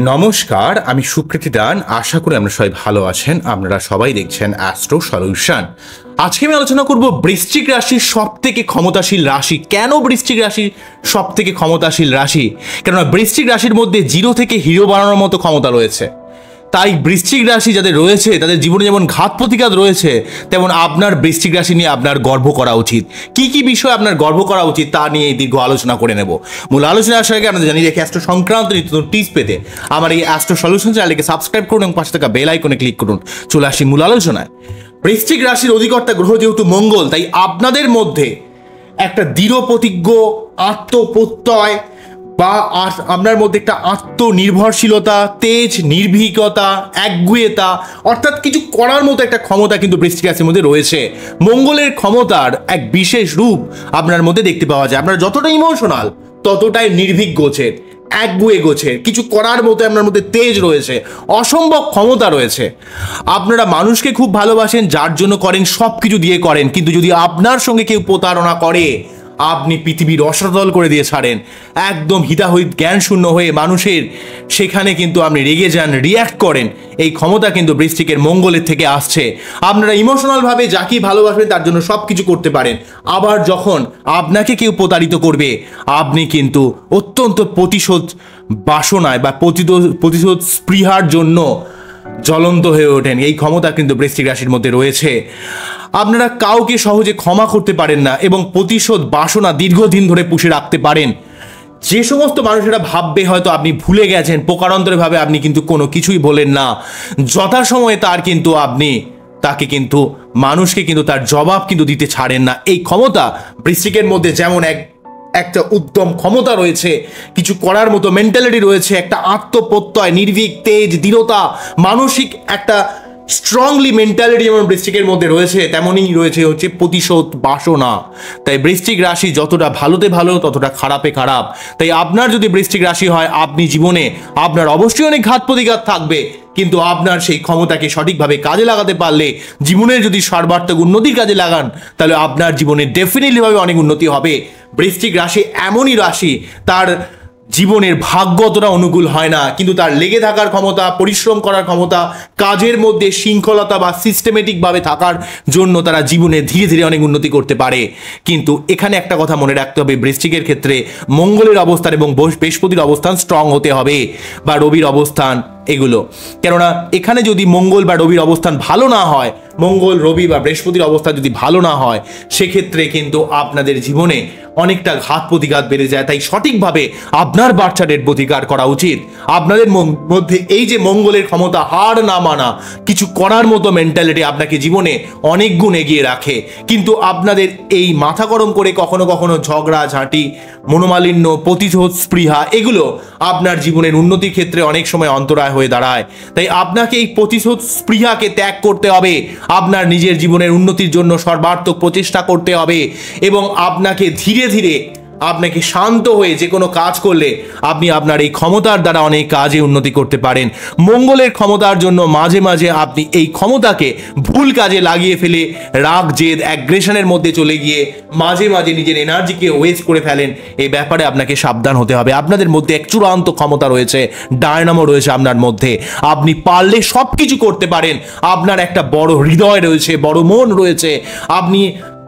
নমস্কার, আমি সুপ্রীতি দান। আশা করি আপনারা সবাই ভালো আছেন। আপনারা সবাই দেখছেন অ্যাস্ট্রো সলিউশন। আজকে আমি আলোচনা করব বৃশ্চিক রাশির সব থেকে ক্ষমতাশীল রাশি। কেন বৃশ্চিক রাশি সব থেকে ক্ষমতাশীল রাশি? কেননা বৃশ্চিক রাশির মধ্যে জিরো থেকে হিরো বানানোর মতো ক্ষমতা রয়েছে। তাই বৃশ্চিক রাশি যাদের রয়েছে তাদের জীবনে যেমন ঘাত প্রতিঘাত রয়েছে, তেমন আপনার বৃশ্চিক রাশি নিয়ে আপনার গর্ব করা উচিত। কি কি বিষয় আপনার গর্ব করা উচিত তা নিয়ে দীর্ঘ আলোচনা করে নেব। মূল আলোচনা আসার আগে আপনাদের জানিয়ে রেখে অ্যাস্ট্রো সংক্রান্ত নিত্য নতুন টিপস পেতে আমার এই অ্যাস্ট্রো সলিউশন চ্যানেলকে সাবস্ক্রাইব করুন এবং পাশে থাকা বেল আইকনে ক্লিক করুন। চলে আসি মূল আলোচনায়। বৃশ্চিক রাশির অধিকর্তা গ্রহ যেহেতু মঙ্গল, তাই আপনাদের মধ্যে একটা দৃঢ় প্রতিজ্ঞ আত্মপ্রত্যয় বা আপনার মধ্যে একটা আত্মনির্ভরশীলতা, তেজ, নির্ভীকতা, একগুঁয়েতা অর্থাৎ কিছু করার মতো একটা ক্ষমতা কিন্তু বৃশ্চিক রাশির মধ্যে রয়েছে। মঙ্গলের ক্ষমতার এক বিশেষ রূপ আপনার মধ্যে দেখতে পাওয়া যায়। আপনার যতটা ইমোশনাল ততটাই নির্ভীক গোছের, একগুঁয়ে গোছের, কিছু করার মতো আপনার মধ্যে তেজ রয়েছে, অসম্ভব ক্ষমতা রয়েছে। আপনারা মানুষকে খুব ভালোবাসেন, যার জন্য করেন সব কিছু দিয়ে করেন, কিন্তু যদি আপনার সঙ্গে কেউ প্রতারণা করে আপনি পৃথিবীর রসাতল করে দিয়ে ছাড়েন। একদম হিতাহিত জ্ঞান শূন্য হয়ে মানুষের সেখানে কিন্তু আপনি রেগে যান, রিয়্যাক্ট করেন। এই ক্ষমতা কিন্তু বৃশ্চিকের মঙ্গলের থেকে আসছে। আপনারা ইমোশনালভাবে যাকেই ভালোবাসবেন তার জন্য সব কিছু করতে পারেন। আবার যখন আপনাকে কেউ প্রতারিত করবে আপনি কিন্তু অত্যন্ত প্রতিশোধ বাসনায় বা প্রতিশোধ স্পৃহার জন্য জ্বলন্ত হয়ে ওঠেন। এই ক্ষমতা কিন্তু বৃশ্চিক রাশির মধ্যে রয়েছে। আপনারা কাউকে সহজে ক্ষমা করতে পারেন না এবং প্রতিশোধ বাসনা দীর্ঘদিন ধরে পুষে রাখতে পারেন। যে সমস্ত মানুষেরা ভাববে হয়তো আপনি ভুলে গেছেন, প্রকারান্তরে ভাবে আপনি কিন্তু কোনো কিছুই বলেন না, যথাসময়ে তার কিন্তু আপনি তাকে কিন্তু মানুষকে কিন্তু তার জবাব কিন্তু দিতে ছাড়েন না। এই ক্ষমতা বৃশ্চিকের মধ্যে যেমন একটা উদ্যম ক্ষমতা রয়েছে, কিছু করার মতো মেন্টালিটি রয়েছে, একটা আত্মপ্রত্যয়, নির্ভীক, তেজ, দৃঢ়তা, মানসিক একটা স্ট্রংলি মেন্টালিটি যেমন বৃশ্চিকের মধ্যে রয়েছে, তেমনই রয়েছে হচ্ছে প্রতিশোধ বাসনা। তাই বৃশ্চিক রাশি যতটা ভালোতে ভালো ততটা খারাপে খারাপ। তাই আপনার যদি বৃশ্চিক রাশি হয়, আপনি জীবনে আপনার অবশ্যই অনেক ঘাত প্রতিঘাত থাকবে, কিন্তু আপনার সেই ক্ষমতাকে সঠিকভাবে কাজে লাগাতে পারলে, জীবনের যদি সর্বাত্মক উন্নতির কাজে লাগান, তাহলে আপনার জীবনে ডেফিনেটলিভাবে অনেক উন্নতি হবে। বৃশ্চিক রাশি এমনই রাশি, তার জীবনের ভাগ্য অতটা অনুকূল হয় না, কিন্তু তার লেগে থাকার ক্ষমতা, পরিশ্রম করার ক্ষমতা, কাজের মধ্যে শৃঙ্খলতা বা সিস্টেমেটিকভাবে থাকার জন্য তারা জীবনে ধীরে ধীরে অনেক উন্নতি করতে পারে। কিন্তু এখানে একটা কথা মনে রাখতে হবে, বৃশ্চিকের ক্ষেত্রে মঙ্গলের অবস্থান এবং বৃহস্পতির অবস্থান স্ট্রং হতে হবে, বা রবির অবস্থান এগুলো। কেননা এখানে যদি মঙ্গল বা রবির অবস্থান ভালো না হয়, মঙ্গল, রবি বা বৃহস্পতির অবস্থান যদি ভালো না হয়, সেক্ষেত্রে কিন্তু আপনাদের জীবনে অনেকটা ঘাত প্রতিঘাত বেড়ে যায়। তাই সঠিকভাবে আপনার বাচ্চাদের প্রতিকার করা উচিত। আপনাদের মধ্যে এই যে মঙ্গলের ক্ষমতা, হার না মানা, কিছু করার মতো মেন্টালিটি আপনাকে জীবনে অনেক গুণ এগিয়ে রাখে। কিন্তু আপনাদের এই মাথা গরম করে কখনো কখনো ঝগড়া ঝাঁটি, মনোমালিন্য, প্রতিশোধ স্পৃহা এগুলো আপনার জীবনের উন্নতির ক্ষেত্রে অনেক সময় অন্তরায় হয়ে দাঁড়ায়। তাই আপনাকে এই প্রতিশোধ স্পৃহাকে ত্যাগ করতে হবে, আপনার নিজের জীবনের উন্নতির জন্য সর্বাত্মক প্রচেষ্টা করতে হবে, এবং আপনাকে ধীরে ধীরে আপনাকে শান্ত হয়ে যে কোনো কাজ করলে আপনি আপনার এই ক্ষমতার দ্বারা অনেক কাজে উন্নতি করতে পারেন। মঙ্গলের ক্ষমতার জন্য মাঝে মাঝে আপনি এই ক্ষমতাকে ভুল কাজে লাগিয়ে ফেলে রাগ, জেদ, অ্যাগ্রেশনের মধ্যে চলে গিয়ে মাঝে মাঝে নিজের এনার্জিকে ওয়েস্ট করে ফেলেন। এই ব্যাপারে আপনাকে সাবধান হতে হবে। আপনাদের মধ্যে এক চূড়ান্ত ক্ষমতা রয়েছে, ডায়নামো রয়েছে আপনার মধ্যে। আপনি পারলে সব কিছু করতে পারেন। আপনার একটা বড় হৃদয় রয়েছে, বড় মন রয়েছে, আপনি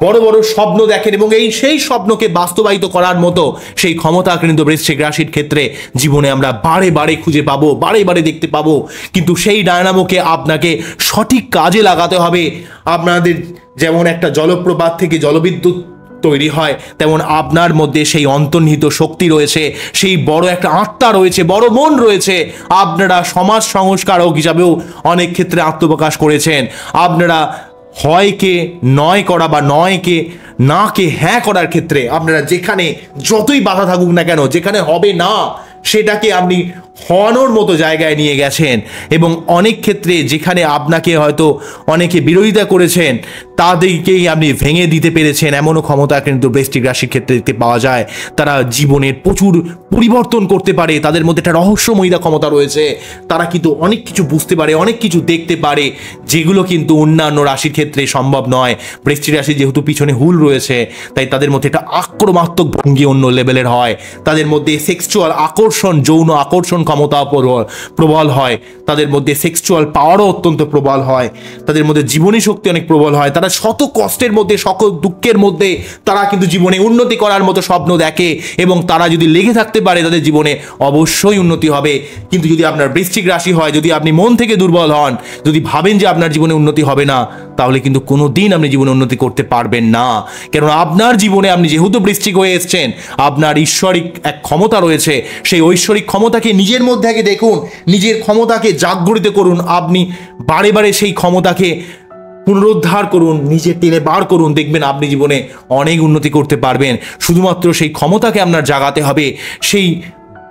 বড় বড় স্বপ্ন দেখেন এবং সেই স্বপ্নকে বাস্তবায়িত করার মতো সেই ক্ষমতা কিন্তু বৃশ্চিক রাশির ক্ষেত্রে জীবনে আমরা বারে বারে খুঁজে পাবো, বারে বারে দেখতে পাবো। কিন্তু সেই ডায়নামোকে আপনাকে সঠিক কাজে লাগাতে হবে। আপনাদের যেমন একটা জলপ্রপাত থেকে জলবিদ্যুৎ তৈরি হয়, তেমন আপনার মধ্যে সেই অন্তর্নিহিত শক্তি রয়েছে, সেই বড় একটা আত্মা রয়েছে, বড় মন রয়েছে। আপনারা সমাজ সংস্কারক হিসাবেও অনেক ক্ষেত্রে আত্মপ্রকাশ করেছেন। আপনারা হয়কে নয় করা বা নয়কে নাকে হ্যাঁ করার ক্ষেত্রে আপনারা যেখানে যতই বাধা থাকুক না কেন, যেখানে হবে না সেটাকে আপনি হওয়ানোর মতো জায়গায় নিয়ে গেছেন। এবং অনেক ক্ষেত্রে যেখানে আপনাকে হয়তো অনেকে বিরোধিতা করেছেন তাদেরকেই আপনি ভেঙে দিতে পেরেছেন। এমনও ক্ষমতা কিন্তু বৃশ্চিক রাশির ক্ষেত্রে দেখতে পাওয়া যায়। তারা জীবনের প্রচুর পরিবর্তন করতে পারে, তাদের মধ্যে একটা রহস্যময়ী ক্ষমতা রয়েছে। তারা কিন্তু অনেক কিছু বুঝতে পারে, অনেক কিছু দেখতে পারে, যেগুলো কিন্তু অন্যান্য রাশির ক্ষেত্রে সম্ভব নয়। বৃশ্চিক রাশি যেহেতু পিছনে হুল রয়েছে, তাই তাদের মধ্যে একটা আক্রমণাত্মক ভঙ্গি অন্য লেভেলের হয়। তাদের মধ্যে সেক্সুয়াল আকর্ষণ, যৌন আকর্ষণ ক্ষমতা প্রবল হয়, তাদের মধ্যে সেক্সুয়াল পাওয়ারও অত্যন্ত প্রবল হয়, তাদের মধ্যে জীবনী শক্তি অনেক প্রবল হয়, তারা শত কষ্টের মধ্যে সকল দুঃখের মধ্যে তারা কিন্তু জীবনে উন্নতি করার মতো স্বপ্ন দেখে এবং তারা যদি লেগে থাকতে পারে তাদের জীবনে অবশ্যই উন্নতি হবে। কিন্তু যদি আপনার বৃশ্চিক রাশি হয়, যদি আপনি মন থেকে দুর্বল হন, যদি ভাবেন যে আপনার জীবনে উন্নতি হবে না, তাহলে কিন্তু কোনো দিন আপনি জীবনে উন্নতি করতে পারবেন না। কেননা আপনার জীবনে আপনি যেহেতু বৃশ্চিক হয়ে এসছেন, আপনার ঈশ্বরিক এক ক্ষমতা রয়েছে, সেই ঐশ্বরিক ক্ষমতাকে নিজের মধ্যে আগে দেখুন, নিজের ক্ষমতাকে জাগরিত করুন, আপনি বারে বারে সেই ক্ষমতাকে পুনরুদ্ধার করুন, নিজে টেনে বার করুন, দেখবেন আপনি জীবনে অনেক উন্নতি করতে পারবেন। শুধুমাত্র সেই ক্ষমতাকে আপনার জাগাতে হবে, সেই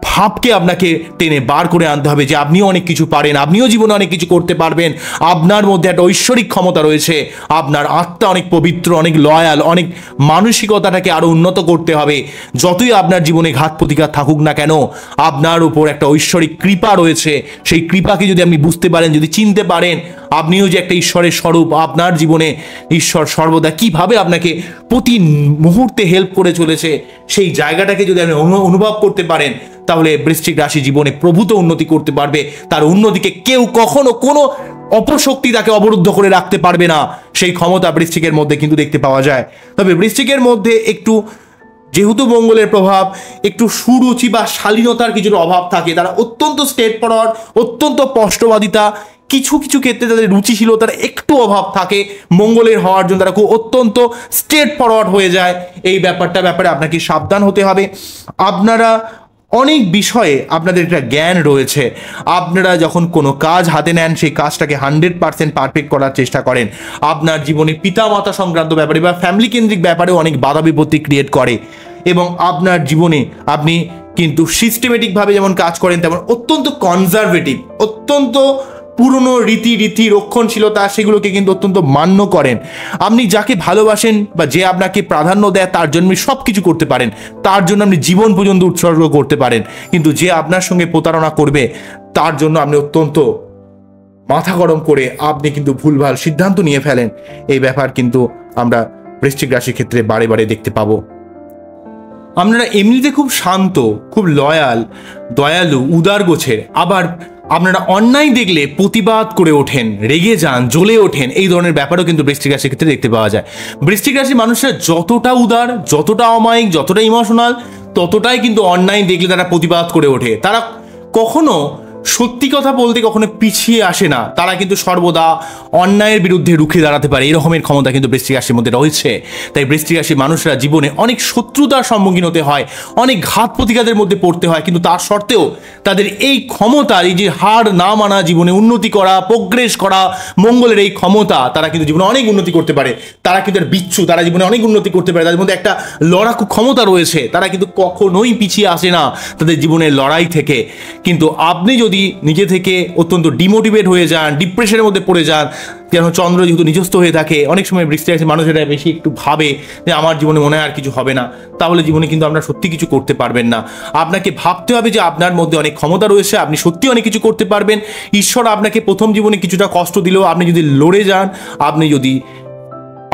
ভাবকে আপনাকে টেনে বার করে আনতে হবে যে আপনিও অনেক কিছু পারেন, আপনিও জীবনে অনেক কিছু করতে পারবেন। আপনার মধ্যে একটা ঐশ্বরিক ক্ষমতা রয়েছে, আপনার আত্মা অনেক পবিত্র, অনেক লয়াল, অনেক মানসিকতাটাকে আরও উন্নত করতে হবে। যতই আপনার জীবনে ঘাত প্রতিঘাত থাকুক না কেন, আপনার উপর একটা ঐশ্বরিক কৃপা রয়েছে। সেই কৃপাকে যদি আপনি বুঝতে পারেন, যদি চিনতে পারেন আপনিও যে একটা ঈশ্বরের স্বরূপ, আপনার জীবনে ঈশ্বর সর্বদা কিভাবে আপনাকে প্রতি মুহূর্তে হেল্প করে চলেছে, সেই জায়গাটাকে যদি আপনি অনুভব করতে পারেন, তাহলে বৃশ্চিক রাশি জীবনে প্রভূত উন্নতি করতে পারবে। তার উন্নতিকে কেউ কখনো কোনো অপশক্তি তাকে অবরুদ্ধ করে রাখতে পারবে না। সেই ক্ষমতা বৃশ্চিকের মধ্যে কিন্তু দেখতে পাওয়া যায়। তবে বৃশ্চিকের মধ্যে একটু যেহেতু মঙ্গলের প্রভাব, একটু সুরুচি বা শালীনতার কিছুটা অভাব থাকে। তারা অত্যন্ত স্ট্রেট ফরওয়ার্ড, অত্যন্ত স্পষ্টবাদিতা, কিছু কিছু ক্ষেত্রে তাদের রুচিশীলতার একটু অভাব থাকে। মঙ্গলের হওয়ার জন্য তারা খুব অত্যন্ত স্ট্রেট ফরওয়ার্ড হয়ে যায়। এই ব্যাপারে আপনাকে সাবধান হতে হবে। আপনারা অনেক বিষয়ে আপনাদের একটা জ্ঞান রয়েছে। আপনারা যখন কোনো কাজ হাতে নেন, সেই কাজটাকে 100% পারফেক্ট করার চেষ্টা করেন। আপনার জীবনে পিতামাতা সংক্রান্ত ব্যাপারে বা ফ্যামিলি কেন্দ্রিক ব্যাপারে অনেক বাধা বিপত্তি ক্রিয়েট করে এবং আপনার জীবনে আপনি কিন্তু সিস্টেমেটিকভাবে যেমন কাজ করেন, তেমন অত্যন্ত কনজারভেটিভ, অত্যন্ত পুরনো রীতি রক্ষণশীলতা, সেগুলোকে কিন্তু অত্যন্ত মান্য করেন। আপনি যাকে ভালোবাসেন বা যে আপনাকে প্রাধান্য দেয়, তার জন্য সব কিছু করতে পারেন, তার জন্য আপনি জীবন পর্যন্ত উৎসর্গ করতে পারেন। কিন্তু যে আপনার সঙ্গে প্রতারণা করবে, তার জন্য আপনি অত্যন্ত মাথা গরম করে আপনি কিন্তু ভুলভাল সিদ্ধান্ত নিয়ে ফেলেন। এই ব্যাপার কিন্তু আমরা বৃশ্চিক রাশির ক্ষেত্রে বারে বারে দেখতে পাবো। আপনারা এমনিতে খুব শান্ত, খুব লয়াল, দয়ালু, উদার গোছের, আবার আপনারা অন্যায় দেখলে প্রতিবাদ করে ওঠেন, রেগে যান, জ্বলে ওঠেন, এই ধরনের ব্যাপারও কিন্তু বৃশ্চিক রাশির ক্ষেত্রে দেখতে পাওয়া যায়। বৃশ্চিক রাশির মানুষরা যতটা উদার, যতটা অমায়িক, যতটা ইমোশনাল, ততটাই কিন্তু অন্যায় দেখলে তারা প্রতিবাদ করে ওঠে। তারা কখনো সত্যি কথা বলতে কখনো পিছিয়ে আসে না। তারা কিন্তু সর্বদা অন্যায়ের বিরুদ্ধে রুখে দাঁড়াতে পারে, এরকমের ক্ষমতা কিন্তু বৃশ্চিক রাশির মধ্যে রয়েছে। তাই বৃশ্চিক রাশির মানুষরা জীবনে অনেক শত্রুতার সম্মুখীন হতে হয়, অনেক ঘাত প্রতিঘাতের মধ্যে পড়তে হয়, কিন্তু তার সত্ত্বেও তাদের এই ক্ষমতা, এই যে হার না মানা, জীবনে উন্নতি করা, প্রোগ্রেস করা, মঙ্গলের এই ক্ষমতা, তারা কিন্তু জীবনে অনেক উন্নতি করতে পারে। তারা কিন্তু বিচ্ছু, তারা জীবনে অনেক উন্নতি করতে পারে। তাদের মধ্যে একটা লড়াকু ক্ষমতা রয়েছে। তারা কিন্তু কখনোই পিছিয়ে আসে না তাদের জীবনের লড়াই থেকে। কিন্তু আপনি যদি নিজে থেকে অত্যন্ত ডিমোটিভেট হয়ে যান, ডিপ্রেশনের মধ্যে পড়ে যান, যেন চন্দ্র যেহেতু নিজস্ব হয়ে থাকে, অনেক সময় বৃষ্টি রাশির মানুষেরা বেশি একটু ভাবে যে আমার জীবনে মনে হয় আর কিছু হবে না, তাহলে জীবনে কিন্তু আপনারা সত্যি কিছু করতে পারবেন না। আপনাকে ভাবতে হবে যে আপনার মধ্যে অনেক ক্ষমতা রয়েছে, আপনি সত্যি অনেক কিছু করতে পারবেন। ঈশ্বর আপনাকে প্রথম জীবনে কিছুটা কষ্ট দিলেও আপনি যদি লড়ে যান, আপনি যদি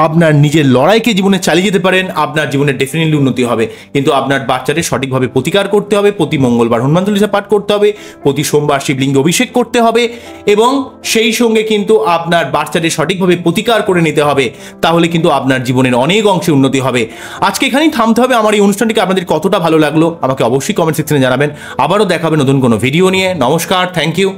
আপনার নিজের লড়াইকে জীবনে চালিয়ে যেতে পারেন, আপনার জীবনে ডেফিনেটলি উন্নতি হবে। কিন্তু আপনার বাচ্চাদের সঠিকভাবে প্রতিকার করতে হবে, প্রতি মঙ্গলবার হনুমান চল্লিশা পাঠ করতে হবে, প্রতি সোমবার শিবলিঙ্গে অভিষেক করতে হবে এবং সেই সঙ্গে কিন্তু আপনার বাচ্চাদের সঠিকভাবে প্রতিকার করে নিতে হবে। তাহলে কিন্তু আপনার জীবনের অনেক অংশে উন্নতি হবে। আজকে এখানেই থামতে হবে। আমার এই অনুষ্ঠানটিকে আপনাদের কতটা ভালো লাগলো আমাকে অবশ্যই কমেন্ট সেকশনে জানাবেন। আবারও দেখাবে নতুন কোনো ভিডিও নিয়ে। নমস্কার, থ্যাংক ইউ।